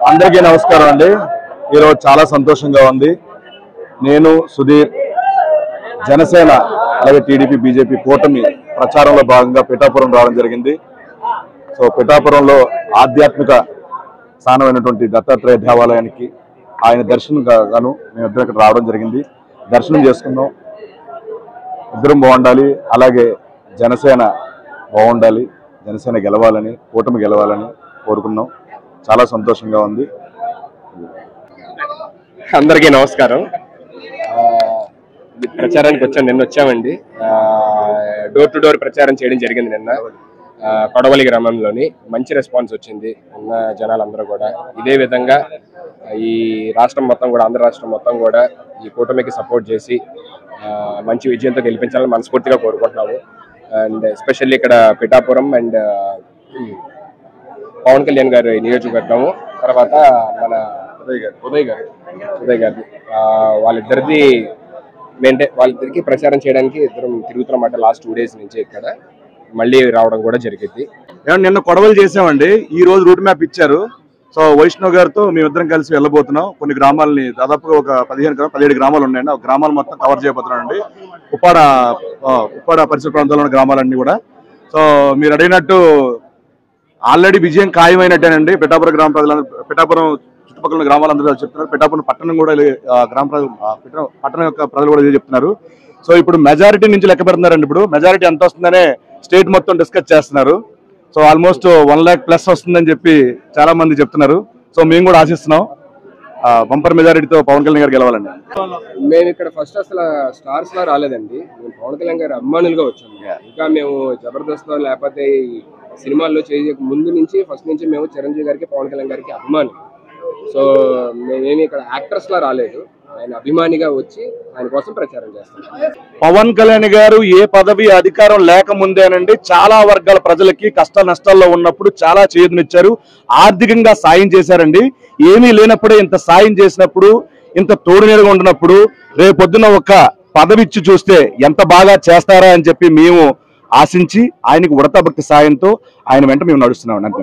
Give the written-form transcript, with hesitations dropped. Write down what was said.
అందరికీ నమస్కారం అండి. ఈరోజు చాలా సంతోషంగా ఉంది. నేను సుధీర్ జనసేన అలాగే టీడీపీ బీజేపీ కూటమి ప్రచారంలో భాగంగా పిఠాపురం రావడం జరిగింది. సో పిఠాపురంలో ఆధ్యాత్మిక స్థానమైనటువంటి దత్తాత్రేయ దేవాలయానికి ఆయన దర్శనం గాను మేమిద్దరం ఇక్కడ రావడం జరిగింది. దర్శనం చేసుకున్నాం. ఇద్దరం బాగుండాలి, అలాగే జనసేన బాగుండాలి, జనసేన గెలవాలని, కూటమి గెలవాలని కోరుకున్నాం. చాలా సంతోషంగా ఉంది. అందరికీ నమస్కారం. ప్రచారానికి నిన్న వచ్చామండి. డోర్ టు డోర్ ప్రచారం చేయడం జరిగింది నిన్న కొడవలి గ్రామంలోని. మంచి రెస్పాన్స్ వచ్చింది. ఉన్న జనాలందరూ కూడా ఇదే విధంగా ఈ రాష్ట్రం మొత్తం కూడా, ఆంధ్ర రాష్ట్రం మొత్తం కూడా ఈ కూటమికి సపోర్ట్ చేసి మంచి విజయంతో గెలిపించాలని మనస్ఫూర్తిగా కోరుకుంటున్నాము. అండ్ ఎస్పెషల్లీ ఇక్కడ పిఠాపురం అండ్ పవన్ కళ్యాణ్ గారి నియోజకవర్గము, తర్వాత మన ఉదయ్ గారి వాళ్ళిద్దరికి ప్రచారం చేయడానికి ఇద్దరం తిరుగుతున్నమాట లాస్ట్ 2 days నుంచి. ఇక్కడ మళ్ళీ రావడం కూడా జరిగింది. నిన్న కొడవలు చేసామండి. ఈ రోజు రూట్ మ్యాప్ ఇచ్చారు. సో వైష్ణవ్ గారితో మేమిద్దరం కలిసి వెళ్ళబోతున్నాం. కొన్ని గ్రామాలని, దాదాపుగా ఒక 17 గ్రామాలు ఉన్నాయండి. ఆ గ్రామాలు మొత్తం కవర్ చేయబోతున్నామండి. ఉప్పాడ పరిసర ప్రాంతాల్లో ఉన్న గ్రామాలన్నీ కూడా. సో మీరు అడిగినట్టు ఆల్రెడీ విజయం ఖాయమైనట్టేనండి. పిఠాపురం గ్రామ ప్రజలందరూ, పిఠాపురం చుట్టుపక్కల గ్రామాలందరూ చెప్తున్నారు. పిఠాపురం పట్టణం కూడా, పట్టణం యొక్క ప్రజలు కూడా ఇదే చెప్తున్నారు. సో ఇప్పుడు మెజారిటీ నుంచి లెక్క పెడుతున్నారండి. ఇప్పుడు మెజారిటీ ఎంత వస్తుందనే స్టేట్ మొత్తం డిస్కస్ చేస్తున్నారు. సో ఆల్మోస్ట్ 1 lakh ప్లస్ వస్తుందని చెప్పి చాలా మంది చెప్తున్నారు. సో మేము కూడా ఆశిస్తున్నాం బంపర్ మెజారిటీతో పవన్ కళ్యాణ్ గారు గెలవాలండి. మేము ఇక్కడ ఫస్ట్ అసలు స్టార్స్ లా రాలేదండి. మేము పవన్ కళ్యాణ్ గారి అభిమానులుగా వచ్చాము. ఇంకా మేము జబర్దస్త్ లేకపోతే సినిమాల్లో చేయక ముందు నుంచి, ఫస్ట్ నుంచి మేము చిరంజీవి గారికి, పవన్ కళ్యాణ్ గారికి అభిమానులు. సో మేమేమి ఇక్కడ యాక్టర్స్ లా రాలేదు. ఆయన అభిమానిగా వచ్చి ఆయన కోసం ప్రచారం చేస్తున్నాం. పవన్ కళ్యాణ్ గారు ఏ పదవి అధికారం లేకముందేనండి చాలా వర్గాల ప్రజలకి కష్ట నష్టాల్లో ఉన్నప్పుడు చాలా చేయూతనిచ్చారు. ఆర్థికంగా సాయం చేశారండి. ఏమీ లేనప్పుడే ఇంత సాయం చేసినప్పుడు, ఇంత తోడునీడగా ఉండినప్పుడు రేపొద్దున ఒక పదవి ఇచ్చి చూస్తే ఎంత బాగా చేస్తారా అని చెప్పి మేము ఆశించి ఆయనకు ఉడతా భక్తి సాయంతో ఆయన వెంట మేము నడుస్తున్నాం అంతే.